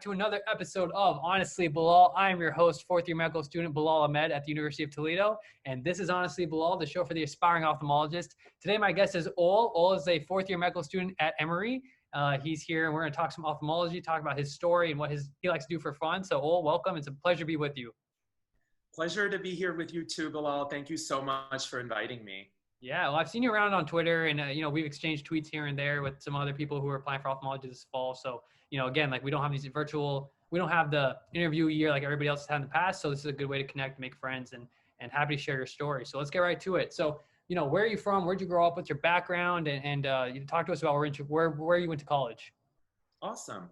to another episode of Honestly Bilal. I am your host, fourth-year medical student Bilal Ahmed at the University of Toledo, and this is Honestly Bilal, the show for the aspiring ophthalmologist. Today, my guest is Ogul. Ogul is a fourth-year medical student at Emory. He's here, and we're going to talk some ophthalmology, talk about his story and what he likes to do for fun. So, Ogul, welcome. It's a pleasure to be with you. Pleasure to be here with you too, Bilal. Thank you so much for inviting me. Yeah, well, I've seen you around on Twitter, and we've exchanged tweets here and there with some other people who are applying for ophthalmology this fall. So, again, like we don't have we don't have the interview year like everybody else has had in the past. So this is a good way to connect, make friends, and happy to share your story. So let's get right to it. So, where are you from? Where'd you grow up? What's your background? And you talk to us about where you went to college. Awesome.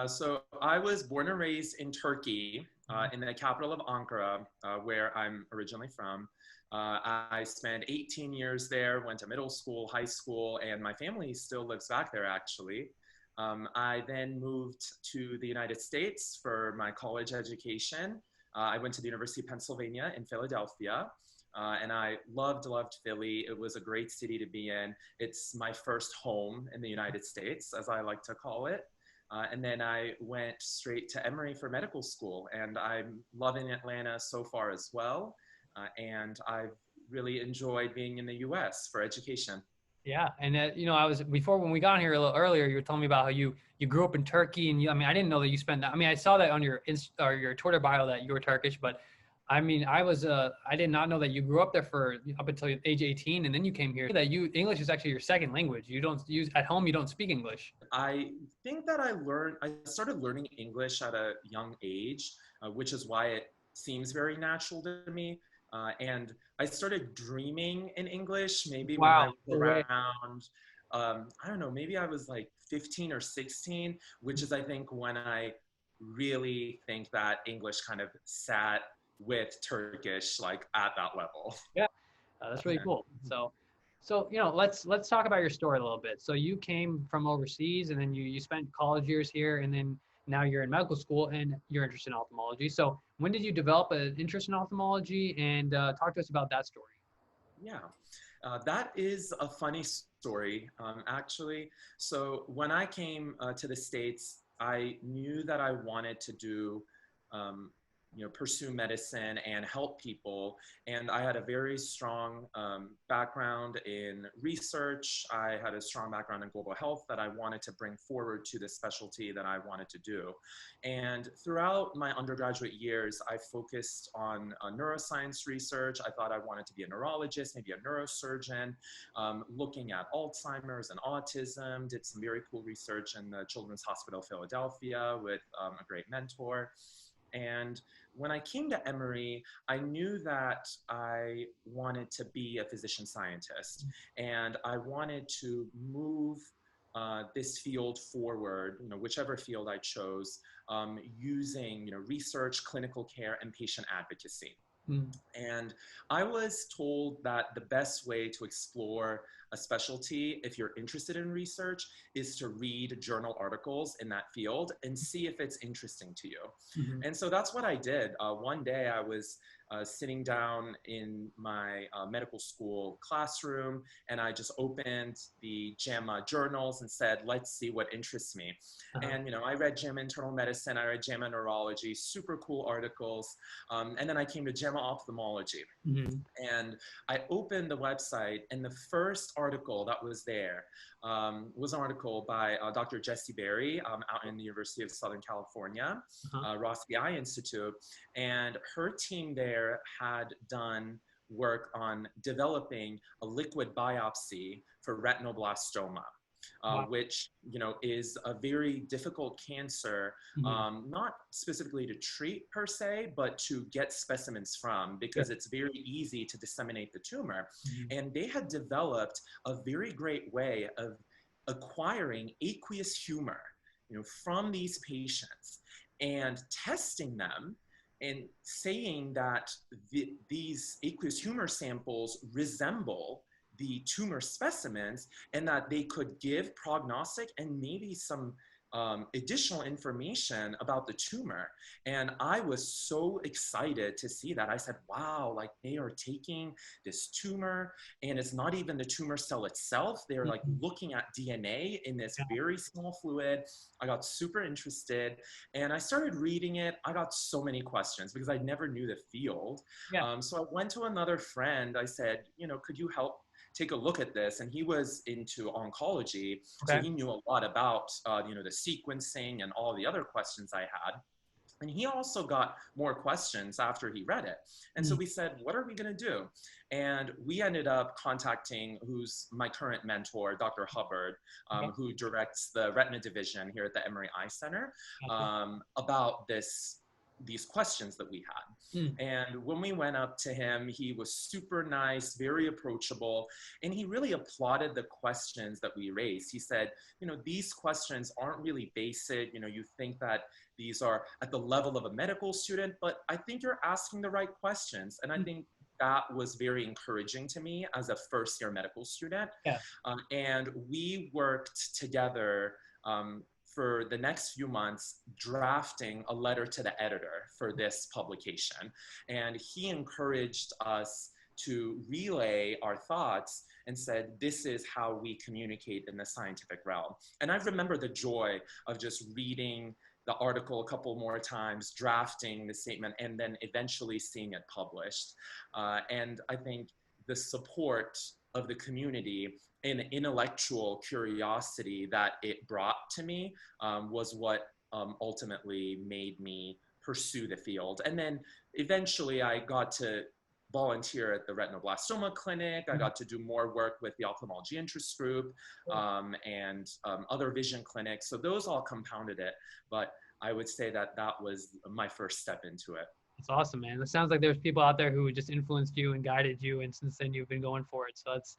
So I was born and raised in Turkey, in the capital of Ankara, where I'm originally from. I spent 18 years there, went to middle school, high school, and my family still lives back there, actually. I then moved to the United States for my college education. I went to the University of Pennsylvania in Philadelphia, and I loved Philly. It was a great city to be in. It's my first home in the United States, as I like to call it. And then I went straight to Emory for medical school, and I'm loving Atlanta so far as well. And I've really enjoyed being in the U.S. for education. Yeah, and I was before when we got here a little earlier. You were telling me about how you grew up in Turkey, and I didn't know that you spent that. I saw that on your your Twitter bio that you were Turkish, but I did not know that you grew up there for up until age 18, and then you came here. That English is actually your second language. You don't use at home. You don't speak English. I think that I started learning English at a young age, which is why it seems very natural to me. And I started dreaming in English maybe when I was around, I don't know, maybe I was like 15 or 16, which is I think when I really think that English kind of sat with Turkish like at that level. Yeah, that's really cool. So let's talk about your story a little bit. So you came from overseas, and then you spent college years here, and then now you're in medical school and you're interested in ophthalmology. So when did you develop an interest in ophthalmology, and talk to us about that story? Yeah, that is a funny story, actually. So when I came to the States, I knew that I wanted to do pursue medicine and help people. And I had a very strong background in research. I had a strong background in global health that I wanted to bring forward to the specialty that I wanted to do. And throughout my undergraduate years, I focused on neuroscience research. I thought I wanted to be a neurologist, maybe a neurosurgeon, looking at Alzheimer's and autism, did some very cool research in the Children's Hospital of Philadelphia with a great mentor. And when I came to Emory, I knew that I wanted to be a physician scientist, and I wanted to move this field forward, whichever field I chose, using research, clinical care, and patient advocacy. And I was told that the best way to explore a specialty, if you're interested in research, is to read journal articles in that field and see if it's interesting to you. And so that's what I did. One day I was sitting down in my medical school classroom, and I just opened the JAMA journals and said, let's see what interests me. And I read JAMA Internal Medicine, I read JAMA Neurology, super cool articles. And then I came to JAMA Ophthalmology. And I opened the website, and the first article that was there was an article by Dr. Jessie Berry out in the University of Southern California, Roski Eye Institute. And her team there had done work on developing a liquid biopsy for retinoblastoma. Which is a very difficult cancer, not specifically to treat per se, but to get specimens from, because it's very easy to disseminate the tumor. And they had developed a very great way of acquiring aqueous humor, from these patients and testing them and saying that these aqueous humor samples resemble the tumor specimens, and that they could give prognostic and maybe some additional information about the tumor. And I was so excited to see that. I said, wow, like they are taking this tumor and it's not even the tumor cell itself. They're like Mhm. looking at DNA in this Yeah. very small fluid. I got super interested and I started reading it. I got so many questions because I never knew the field. Yeah. So I went to another friend. I said, you know, could you help take a look at this? And he was into oncology, so Okay. he knew a lot about you know, the sequencing and all the other questions I had. And he also got more questions after he read it. And so Mm. we said, what are we going to do? And we ended up contacting who's my current mentor, Dr. Hubbard, Okay. who directs the retina division here at the Emory Eye Center, Gotcha. about these questions that we had. Mm. And when we went up to him, he was super nice, very approachable, and he really applauded the questions that we raised. He said, you know, these questions aren't really basic. You know, you think that these are at the level of a medical student, but I think you're asking the right questions. And I Mm. think that was very encouraging to me as a first year medical student. Yeah. And we worked together for the next few months drafting a letter to the editor for this publication. And he encouraged us to relay our thoughts and said, this is how we communicate in the scientific realm. And I remember the joy of just reading the article a couple more times, drafting the statement, and then eventually seeing it published. And I think the support of the community and the intellectual curiosity that it brought to me was what ultimately made me pursue the field. And then eventually I got to volunteer at the retinoblastoma clinic. I Mm. got to do more work with the ophthalmology interest group Cool. and other vision clinics. So those all compounded it. But I would say that that was my first step into it. That's awesome, man. It sounds like there's people out there who just influenced you and guided you, and since then you've been going for it. So that's,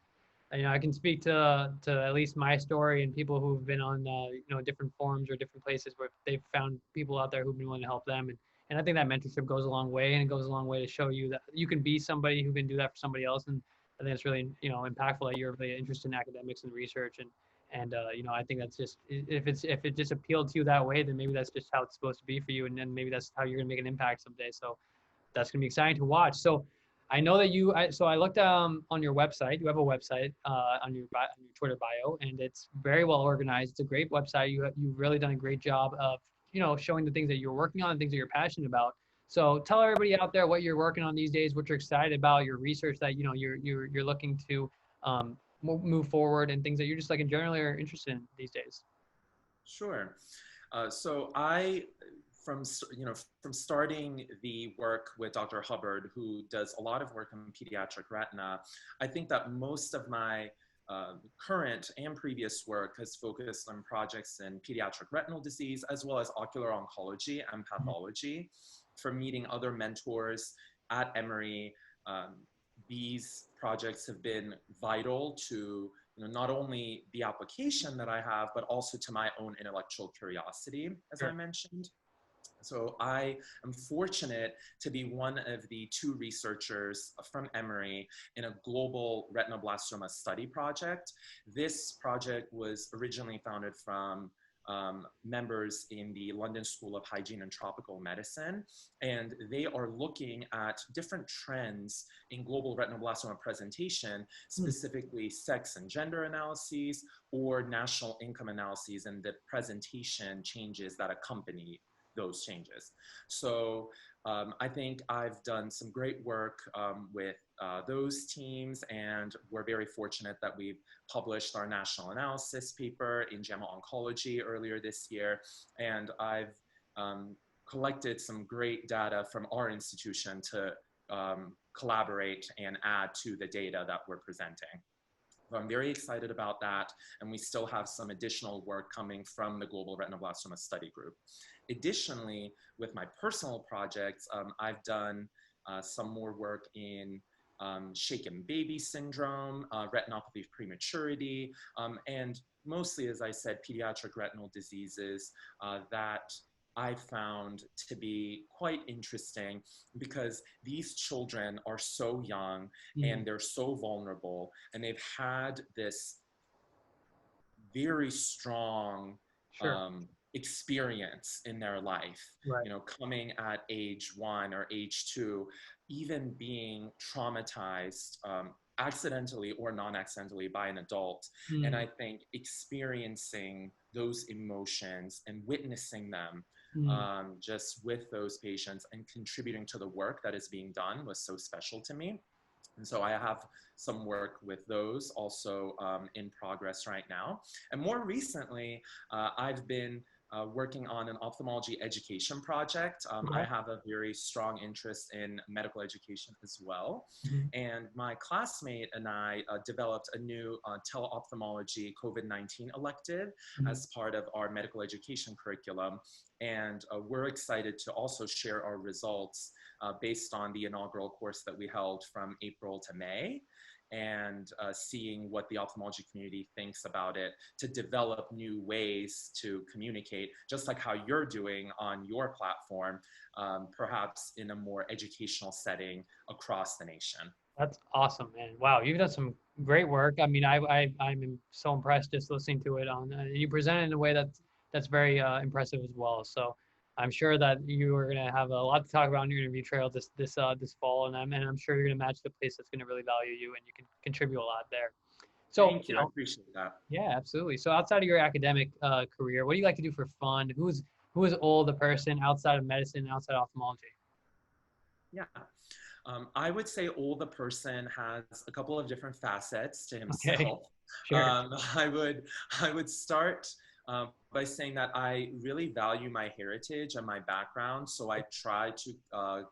you know, I can speak to at least my story and people who've been on you know, different forums or different places where they've found people out there who've been willing to help them, and I think that mentorship goes a long way, and it goes a long way to show you that you can be somebody who can do that for somebody else, and I think it's really, you know, impactful that you're really interested in academics and research, and you know, I think that's just, if it just appealed to you that way, then maybe that's just how it's supposed to be for you, and then maybe that's how you're gonna make an impact someday. So that's gonna be exciting to watch. So I know that so I looked on your website. You have a website on your Twitter bio, and it's very well organized. It's a great website. You've really done a great job of, you know, showing the things that you're working on and things that you're passionate about. So tell everybody out there what you're working on these days, what you're excited about, your research that, you know, you're looking to move forward, and things that you're just like in general are interested in these days. Sure. So I, from you know, from starting the work with Dr. Hubbard, who does a lot of work on pediatric retina, I think that most of my current and previous work has focused on projects in pediatric retinal disease, as well as ocular oncology and pathology. From meeting other mentors at Emory, um, these projects have been vital to, you know, not only the application that I have, but also to my own intellectual curiosity, as I Sure. mentioned. So I am fortunate to be one of the two researchers from Emory in a global retinoblastoma study project. This project was originally founded from members in the London School of Hygiene and Tropical Medicine, and they are looking at different trends in global retinoblastoma presentation, Hmm. specifically sex and gender analyses or national income analyses and the presentation changes that accompany those changes. So I think I've done some great work with those teams, and we're very fortunate that we've published our national analysis paper in JAMA Oncology earlier this year, and I've collected some great data from our institution to collaborate and add to the data that we're presenting. So I'm very excited about that, and we still have some additional work coming from the Global Retinoblastoma Study Group. Additionally, with my personal projects, I've done some more work in shaken baby syndrome, retinopathy of prematurity, and mostly, as I said, pediatric retinal diseases that I found to be quite interesting because these children are so young Hmm. and they're so vulnerable, and they've had this very strong Sure. experience in their life, Right. coming at age 1 or age 2, even being traumatized accidentally or non-accidentally by an adult. And Mm, I think experiencing those emotions and witnessing them mm. just with those patients and contributing to the work that is being done was so special to me. And so I have some work with those also in progress right now. And more recently, I've been working on an ophthalmology education project. I Okay. have a very strong interest in medical education as well. Mhm. And my classmate and I developed a new teleophthalmology COVID-19 elective Mhm. as part of our medical education curriculum. And we're excited to also share our results based on the inaugural course that we held from April to May, and seeing what the ophthalmology community thinks about it to develop new ways to communicate, just like how you're doing on your platform, perhaps in a more educational setting across the nation. That's awesome, man. Wow, you've done some great work. I mean, I'm so impressed just listening to it. You present it in a way that's very impressive as well. So I'm sure that you are gonna have a lot to talk about in your interview trail this fall, and I'm sure you're gonna match the place that's gonna really value you, and you can contribute a lot there. So Thank you. I appreciate that. yeah, absolutely. So outside of your academic career, what do you like to do for fun? Who is Ol, the person outside of medicine, outside of ophthalmology? Yeah. I would say Ole the person has a couple of different facets to Okay, himself. sure. I would start by saying that I really value my heritage and my background, so I try to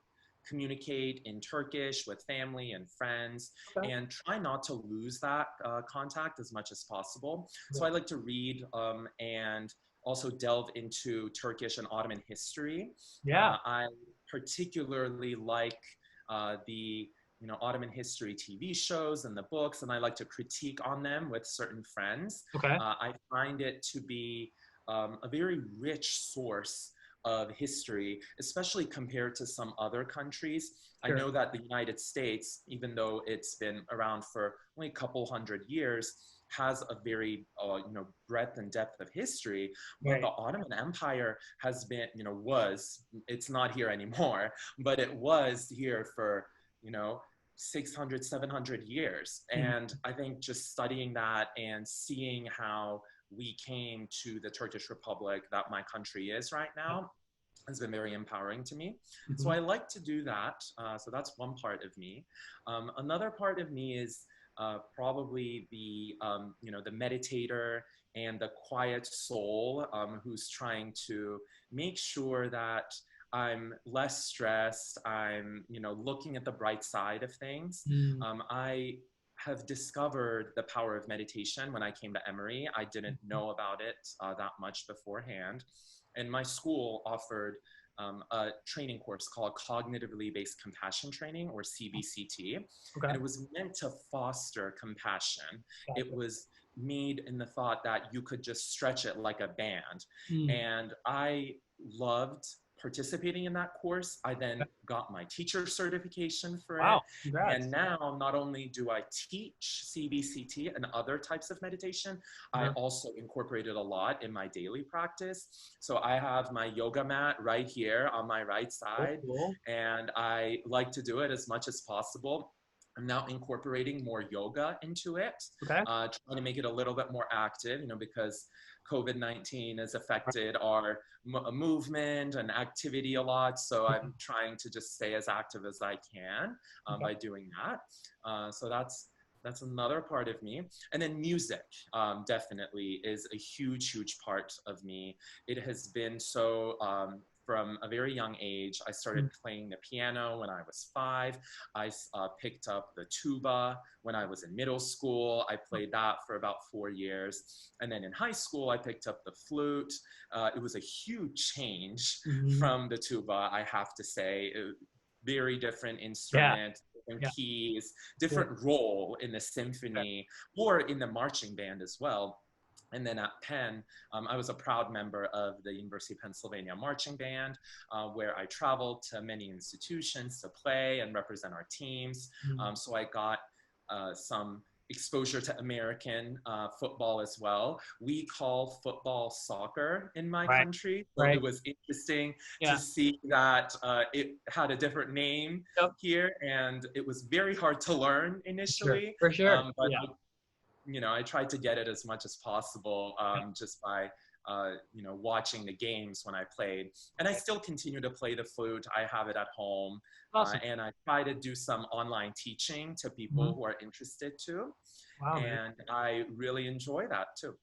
communicate in Turkish with family and friends, Okay. and try not to lose that contact as much as possible. So Yeah. I like to read and also delve into Turkish and Ottoman history. Yeah. I particularly like the Ottoman history TV shows and the books, and I like to critique on them with certain friends. Okay. I find it to be a very rich source of history, especially compared to some other countries. I Sure. know that the United States, even though it's been around for only a couple hundred years, has a very breadth and depth of history, but the Right. Ottoman Empire has been, it's not here anymore, but it was here for, you know, 600, 700 years. Mhm. And I think just studying that and seeing how we came to the Turkish Republic that my country is right now has been very empowering to me. So Mhm. I like to do that. So that's one part of me. Another part of me is probably the meditator and the quiet soul who's trying to make sure that I'm less stressed. I'm, looking at the bright side of things. Mm. I have discovered the power of meditation when I came to Emory. I didn't Mhm. know about it that much beforehand. And my school offered a training course called Cognitively Based Compassion Training, or CBCT. Okay. And it was meant to foster compassion. It Gotcha. was made in the thought that you could just stretch it like a band. Mm. And I loved participating in that course. I then Okay. got my teacher certification for it. Wow. And Congrats. now not only do I teach CBCT and other types of meditation, I Uh-huh. also incorporated a lot in my daily practice. So I have my yoga mat right here on my right Cool. side, Cool. and I like to do it as much as possible. I'm now incorporating more yoga into it, Okay. trying to make it a little bit more active, because COVID-19 has Right. affected our movement and activity a lot. So I'm Mhm. trying to just stay as active as I can Okay. by doing that. So that's another part of me. And then music definitely is a huge, huge part of me. It has been so from a very young age. I started Mm. playing the piano when I was 5. I picked up the tuba when I was in middle school. I played that for about 4 years. And then in high school, I picked up the flute. It was a huge change Mhm. from the tuba, I have to say. Very different Yeah. instrument, different Yeah. keys, Sure. different role in the Okay. symphony or in the marching band as well. And then at Penn, I was a proud member of the University of Pennsylvania Marching Band, where I traveled to many institutions to play and represent our teams. Mm. So I got some exposure to American football as well. We call football soccer in my Right. country. So Right. it was interesting to Yeah. see that it had a different name Yep. here, and it was very hard to learn Sure. initially. For sure. But Yeah. I tried to get it as much as possible Yeah. just by watching the games when I played. And I still continue to play the flute. I have it at home. Awesome. And I try to do some online teaching to people who are interested too. Wow, man. And I really enjoy that too.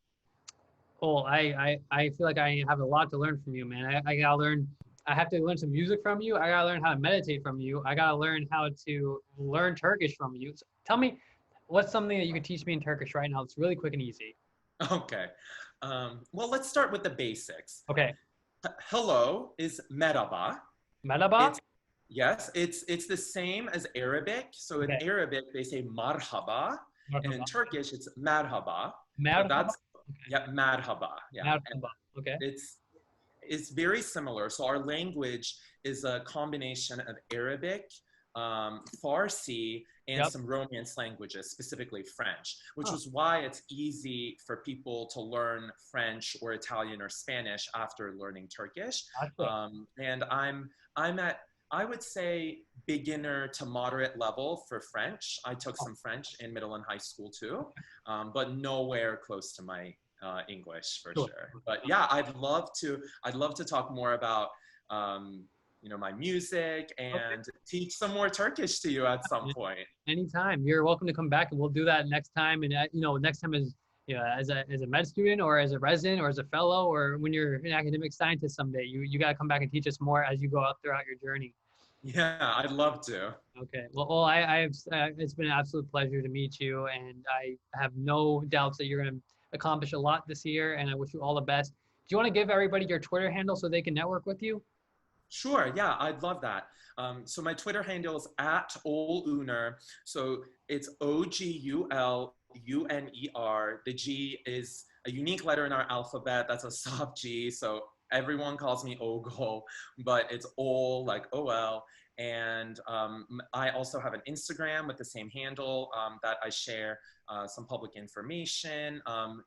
Cool. I feel like I have a lot to learn from you, man. I gotta learn. I have to learn some music from you. I gotta learn how to meditate from you. I gotta learn how to learn Turkish from you. So tell me, what's something that you could teach me in Turkish right now? It's really quick and easy. Okay. Well, let's start with the basics. Okay. Hello is merhaba. Merhaba. Yes, it's the same as Arabic. So in Okay. Arabic, they say marhaba. And in Merhaba. Turkish, it's merhaba. But Merhaba. that's, yeah, merhaba. Yeah. And Merhaba. Okay. it's very similar. So our language is a combination of Arabic, Farsi, and Yep. some Romance languages, specifically French, which Oh, is why it's easy for people to learn French or Italian or Spanish after learning Turkish. gotcha. And I'm at, I would say, beginner to moderate level for French. I took Oh, some French in middle and high school too, but nowhere close to my English for sure. sure. But yeah, I'd love to talk more about my music Okay. and teach some more Turkish to you at some point. Anytime. You're welcome to come back, and we'll do that next time. And next time as as a med student or as a resident or as a fellow or when you're an academic scientist someday, you got to come back and teach us more as you go out throughout your journey. Yeah, I'd love to. Okay. Well, I have. It's been an absolute pleasure to meet you, and I have no doubts that you're going to accomplish a lot this year. And I wish you all the best. Do you want to give everybody your Twitter handle so they can network with you? Sure, yeah, I'd love that. So my Twitter handle is at Ogul Uner. So it's Oguler. The G is a unique letter in our alphabet. That's a soft G. So everyone calls me Ogul, but it's Ol, like OL. And I also have an Instagram with the same handle that I share some public information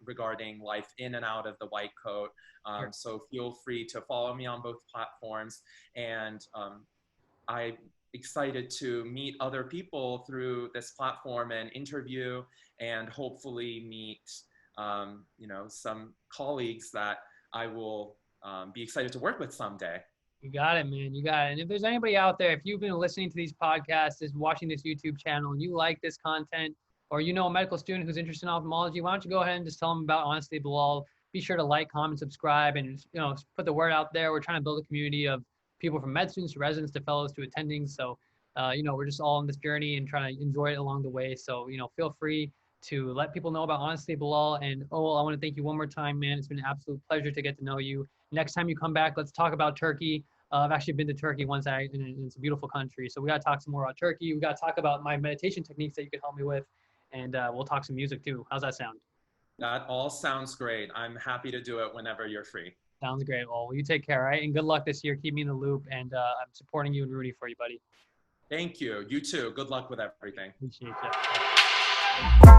regarding life in and out of the white coat. Sure. So feel free to follow me on both platforms. And I'm excited to meet other people through this platform and interview and hopefully meet, some colleagues that I will be excited to work with someday. You got it, man. You got it. And if there's anybody out there, if you've been listening to these podcasts, is watching this YouTube channel, and you like this content, or you know a medical student who's interested in ophthalmology, why don't you go ahead and just tell them about Honestly Bilal. Be sure to like, comment, subscribe, and put the word out there. We're trying to build a community of people from med students to residents to fellows to attendings. So, we're just all on this journey and trying to enjoy it along the way. So, feel free to let people know about Honestly Bilal. And I want to thank you one more time, man. It's been an absolute pleasure to get to know you. Next time you come back, let's talk about Turkey. I've actually been to Turkey once, and it's a beautiful country. So we got to talk some more about Turkey. We got to talk about my meditation techniques that you could help me with, and we'll talk some music too. How's that sound? That all sounds great. I'm happy to do it whenever you're free. Sounds great. Well, you take care, all right? And good luck this year. Keep me in the loop, and I'm supporting you and rooting for you, buddy. Thank you. You too. Good luck with everything. Appreciate you.